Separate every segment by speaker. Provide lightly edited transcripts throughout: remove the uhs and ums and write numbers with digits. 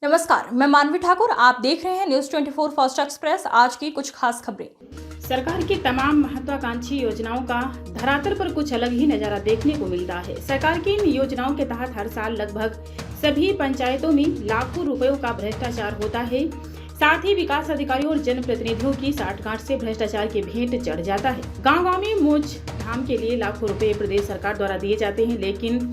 Speaker 1: नमस्कार, मैं मानवी ठाकुर। आप देख रहे हैं न्यूज 24 फास्ट एक्सप्रेस। आज की कुछ खास खबरें।
Speaker 2: सरकार की तमाम महत्वाकांक्षी योजनाओं का धरातल पर कुछ अलग ही नजारा देखने को मिलता है। सरकार की इन योजनाओं के तहत हर साल लगभग सभी पंचायतों में लाखों रुपयों का भ्रष्टाचार होता है। साथ ही विकास अधिकारियों और जनप्रतिनिधियों की साठगांठ से भ्रष्टाचार के भेंट चढ़ जाता है। गाँव-गाँव में मोक्ष धाम के लिए लाखों रुपए प्रदेश सरकार द्वारा दिए जाते हैं, लेकिन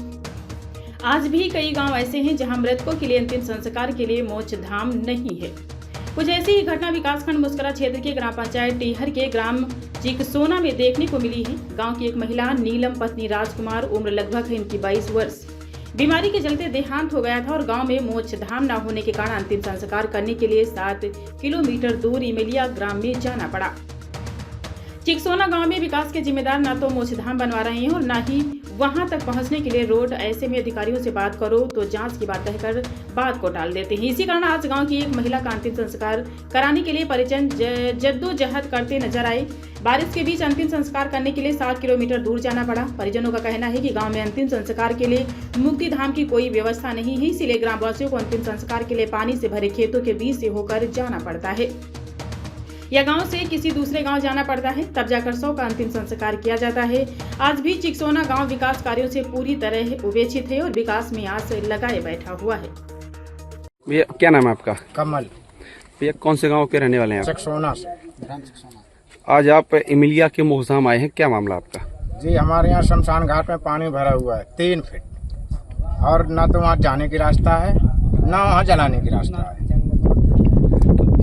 Speaker 2: आज भी कई गांव ऐसे हैं जहां मृतकों के लिए अंतिम संस्कार के लिए मोक्ष धाम नहीं है। कुछ ऐसी ही घटना विकासखंड मुस्करा क्षेत्र के ग्राम पंचायत टीहर के ग्राम चिकसोना में देखने को मिली है। गांव की एक महिला नीलम पत्नी राजकुमार, उम्र लगभग है इनकी 22 वर्ष, बीमारी के चलते देहांत हो गया था और गांव में मोक्ष धाम न होने के कारण अंतिम संस्कार करने के लिए 7 किलोमीटर दूर इमेलिया ग्राम में जाना पड़ा। चिकसोना गांव में विकास के जिम्मेदार न तो मोक्ष धाम बनवा रहे हैं और न ही वहां तक पहुंचने के लिए रोड। ऐसे में अधिकारियों से बात करो तो जांच की बात कहकर बात को टाल देते हैं। इसी कारण आज गांव की एक महिला का अंतिम संस्कार कराने के लिए परिजन जद्दोजहद करते नजर आए। बारिश के बीच अंतिम संस्कार करने के लिए 7 किलोमीटर दूर जाना पड़ा। परिजनों का कहना है कि गांव में अंतिम संस्कार के लिए मुक्ति धाम की कोई व्यवस्था नहीं है, इसीलिए ग्रामवासियों को अंतिम संस्कार के लिए पानी से भरे खेतों के बीच से होकर जाना पड़ता है या गांव से किसी दूसरे गांव जाना पड़ता है, तब जाकर 100 का अंतिम संस्कार किया जाता है। आज भी चिकसोना गांव विकास कार्यों से पूरी तरह उपेक्षित है और विकास में आस लगाए बैठा हुआ है।
Speaker 3: भैया क्या नाम है आपका?
Speaker 4: कमल।
Speaker 3: भैया कौन से गांव के रहने वाले हैं आप?
Speaker 4: चिकसोना से।
Speaker 3: आज आप इमिलिया के मोहधाम आए हैं, क्या मामला आपका? जी
Speaker 4: हमारे यहाँ शमशान घाट में पानी भरा हुआ है 3 फीट और न तो वहाँ जाने की रास्ता है न वहाँ जलाने की रास्ता है।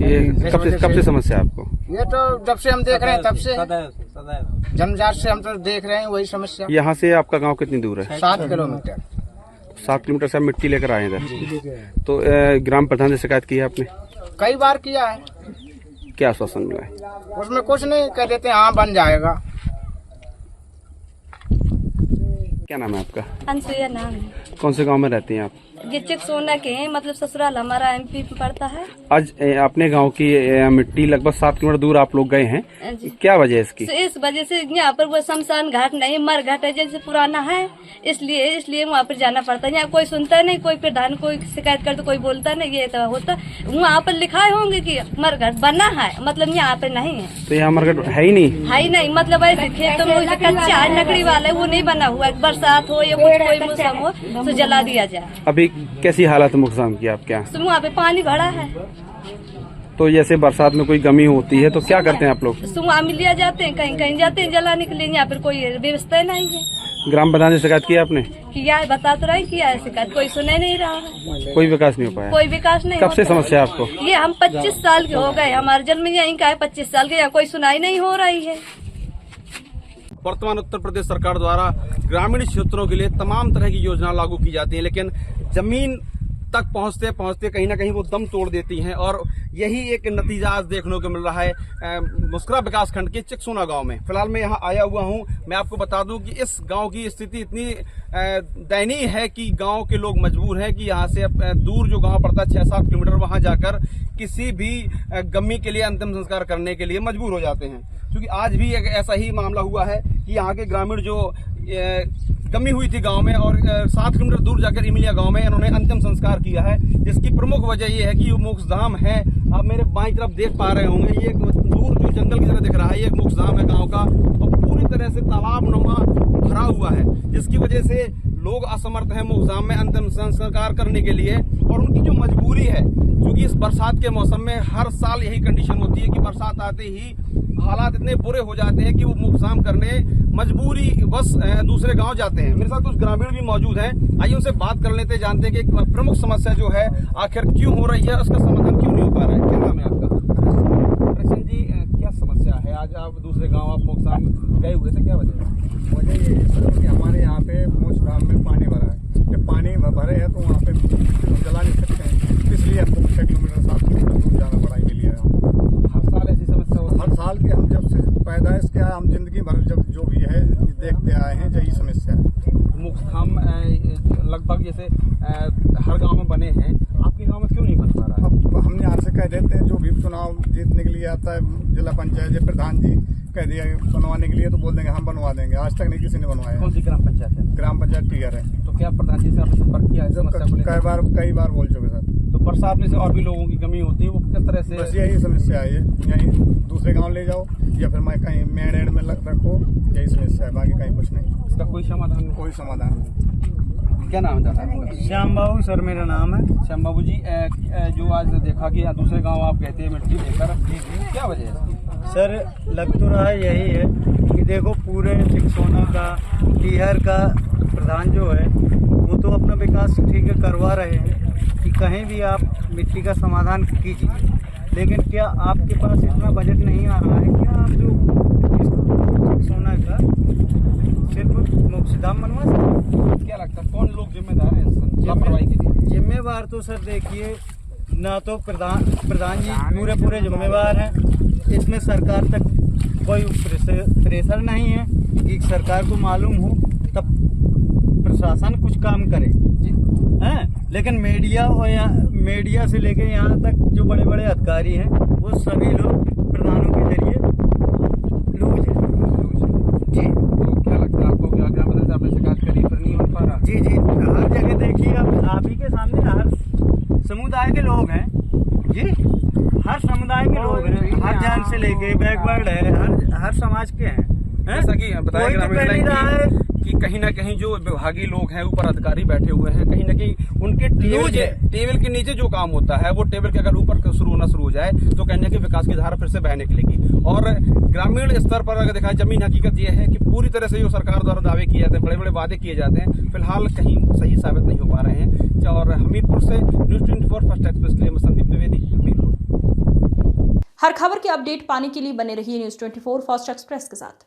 Speaker 3: ये कब से समस्या आपको?
Speaker 4: ये तो जब से हम देख रहे हैं तब से जन्मजात से हम तो देख रहे हैं वही समस्या।
Speaker 3: यहाँ से आपका गांव कितनी दूर है?
Speaker 4: 7 किलोमीटर।
Speaker 3: 7 किलोमीटर से आप मिट्टी लेकर आए थे, तो ग्राम प्रधान से शिकायत की है आपने?
Speaker 4: कई बार किया है।
Speaker 3: क्या आश्वासन मिला है?
Speaker 4: उसमें कुछ नहीं, कह देते हाँ बन जाएगा।
Speaker 3: क्या नाम है आपका?
Speaker 5: अनसुईया नाम है।
Speaker 3: कौन से गांव में रहती हैं आप?
Speaker 5: ये चिकसोना के हैं, मतलब ससुराल हमारा MP में पड़ता है।
Speaker 3: आज अपने गांव की मिट्टी लगभग 7 किलोमीटर दूर आप लोग गए हैं, क्या वजह है इसकी?
Speaker 5: तो इस वजह से यहाँ पर वो शमशान घाट नहीं, मर घाट है जैसे पुराना है, इसलिए वहाँ पर जाना पड़ता है। यहाँ कोई सुनता नहीं, कोई प्रधान कोई शिकायत करता, कोई बोलता नहीं। ये तो होता वहाँ पर लिखाए होंगे कि मर घाट बना है, मतलब यहाँ पे नहीं है।
Speaker 3: तो यहाँ मर घाट है ही नहीं? है ही
Speaker 5: नहीं, मतलब ऐसे खेतों में कच्चा है, लकड़ी वाला, वो नहीं बना हुआ। बरसात हो या कोई मौसम हो तो जला दिया जाए।
Speaker 3: अभी कैसी हालत है मुख्ताम की आपके यहाँ?
Speaker 5: तो वहाँ पे पानी भरा है,
Speaker 3: तो जैसे बरसात में कोई कमी होती है तो क्या करते हैं आप लोग?
Speaker 5: वहाँ में लिया जाते हैं, कहीं कहीं जाते हैं जलाने के लिए। यहाँ पर कोई व्यवस्था नहीं है।
Speaker 3: ग्राम प्रधान से शिकायत की आपने?
Speaker 5: किया है, बता तो रही किया है शिकायत, कोई सुने नहीं रहा है।
Speaker 3: कोई विकास नहीं हो पाया?
Speaker 5: कोई विकास नहीं।
Speaker 3: कब से समस्या आपको?
Speaker 5: ये हम 25 साल के हो गए, हमारे जन्म यहीं का है। 25 साल के यहाँ कोई सुनाई नहीं हो रही है।
Speaker 3: वर्तमान उत्तर प्रदेश सरकार द्वारा ग्रामीण क्षेत्रों के लिए तमाम तरह की योजना लागू की जाती है, लेकिन जमीन तक पहुंचते पहुंचते कहीं ना कहीं वो दम तोड़ देती हैं और यही एक नतीजा आज देखने को मिल रहा है मुस्करा विकास खंड के चिकसोना गांव में। फिलहाल मैं यहां आया हुआ हूं। मैं आपको बता दूं कि इस गांव की स्थिति इतनी दयनीय है कि गांव के लोग मजबूर हैं कि यहां से दूर जो गांव पड़ता है 6-7 किलोमीटर, वहां जाकर किसी भी गम्मी के लिए अंतिम संस्कार करने के लिए मजबूर हो जाते हैं। क्योंकि आज भी एक ऐसा ही मामला हुआ है कि यहाँ के ग्रामीण जो गमी हुई थी गांव में और 7 किलोमीटर दूर जाकर इमिलिया गांव में इन्होंने अंतिम संस्कार किया है, जिसकी प्रमुख वजह यह है कि मोक्ष धाम है। आप मेरे बाईं तरफ देख पा रहे होंगे, ये दूर जो जंगल की तरह दिख रहा है, ये एक मोक्ष धाम है गांव का और पूरी तरह से तालाब नुमा भरा हुआ है, जिसकी वजह से लोग असमर्थ हैं मोक्ष धाम में अंतिम संस्कार करने के लिए। और उनकी जो मजबूरी है, क्योंकि इस बरसात के मौसम में हर साल यही कंडीशन होती है कि बरसात आते ही हालात इतने बुरे हो जाते हैं कि वो मोक्षधाम करने मजबूरी बस दूसरे गांव जाते हैं। मेरे साथ कुछ ग्रामीण भी मौजूद हैं, आइए उनसे बात कर लेते हैं, जानते हैं कि प्रमुख समस्या जो है आखिर क्यों हो रही है, उसका समाधान क्यों नहीं हो पा रहा है। क्या नाम है आपका? कृष्ण जी, क्या समस्या है? आज आप दूसरे गाँव आप मोक्षधाम गए हुए थे, क्या वजह है?
Speaker 6: वजह ये है कि हमारे यहाँ पे मोक्षधाम में पानी भरा है। जब पानी भरे है तो वहाँ पे जला नहीं सकते हैं, इसलिए हमको 6 किलोमीटर 7 किलोमीटर दूर जाना पड़ा। मिलिए
Speaker 3: हर साल ऐसी समस्या होती है?
Speaker 6: हर साल की, हम जब से पैदाइश के हम जिंदगी भर जब जो भी है देखते आए हैं, यही समस्या है।
Speaker 3: मोक्षधाम लगभग जैसे हर गांव में बने हैं, आपके गांव में क्यों नहीं बन पा रहा है?
Speaker 6: अब हमने यहाँ से कह देते हैं, जो भी चुनाव जीतने के लिए आता है जिला पंचायत या प्रधान जी कह दिया बनवाने के लिए, तो बोल देंगे हम बनवा देंगे। आज तक नहीं किसी ने बनवाया।
Speaker 3: कौन सी ग्राम पंचायत है?
Speaker 6: ग्राम पंचायत टीहर है।
Speaker 3: तो क्या प्रधान जी से आपने संपर्क किया है?
Speaker 6: कई बार बोल चुके सर।
Speaker 3: तो बरसात में से और भी लोगों की कमी होती है, वो किस तरह से?
Speaker 6: बस यही समस्या है, यहीं दूसरे गांव ले जाओ या फिर मैं कहीं मेन एंड में रखो, यही समस्या है, बाकी कहीं कुछ नहीं।
Speaker 3: इसका कोई समाधान नहीं?
Speaker 6: कोई समाधान नहीं।
Speaker 3: क्या नाम है दादा?
Speaker 7: श्याम बाबू सर मेरा नाम है।
Speaker 3: श्याम बाबू जी, जो आज देखा कि दूसरे गांव आप कहते हैं मिट्टी लेकर, क्या वजह है?
Speaker 7: सर लग तो रहा यही है कि देखो पूरे टिकसोना का टीहर का प्रधान जो है वो तो अपना विकास ठीक है करवा रहे हैं कि कहीं भी आप मिट्टी का समाधान कीजिए, लेकिन क्या आपके पास इतना बजट नहीं आ रहा है? क्या आप जो टिकसोना का सिर्फ मोक्षधाम बनवा सकते?
Speaker 3: क्या लगता है कौन लोग जिम्मेदार हैं इस लापरवाही के लिए?
Speaker 7: जिम्मेवार तो सर देखिए ना तो प्रधान जी पूरे जिम्मेवार हैं, इसमें सरकार तक कोई प्रेशर नहीं है कि सरकार को मालूम हो तब प्रशासन कुछ काम करे हैं, लेकिन मीडिया से लेके यहाँ तक जो बड़े बड़े अधिकारी हैं वो सभी लोग प्रधानों के जरिए लूज है जी।
Speaker 3: तो क्या लगता है आपको, क्या ग्राम पंचायत आपने शिकायत करी पर नहीं हो पा रहा?
Speaker 7: जी हर जगह देखिए आप ही के सामने हर समुदाय के लोग हैं जी, हर समुदाय के लोग हैं, हर जान से लेके बैकवर्ड है, हर समाज के हैं।
Speaker 3: जैसा कि बताया ग्रामीण लाइन कि कहीं ना कहीं जो विभागीय लोग हैं, ऊपर अधिकारी बैठे हुए हैं, कहीं ना कहीं उनके टेबल के नीचे जो काम होता है वो टेबल के अगर ऊपर शुरू होना शुरू हो जाए तो कहने की विकास की धारा फिर से बह निकलेगी। और ग्रामीण स्तर पर अगर देखा जमीन हकीकत यह है कि पूरी तरह से जो सरकार द्वारा दावे किए जाते हैं, बड़े बड़े वादे किए जाते हैं, फिलहाल कहीं सही साबित नहीं हो पा रहे हैं। और हमीरपुर से न्यूज़ 24 फर्स्ट एक्सप्रेस के लिए मैं संदीप द्विवेदी, हमीरपुर।
Speaker 1: हर खबर की अपडेट पाने के लिए बने रहिए न्यूज़ 24 फर्स्ट एक्सप्रेस के साथ।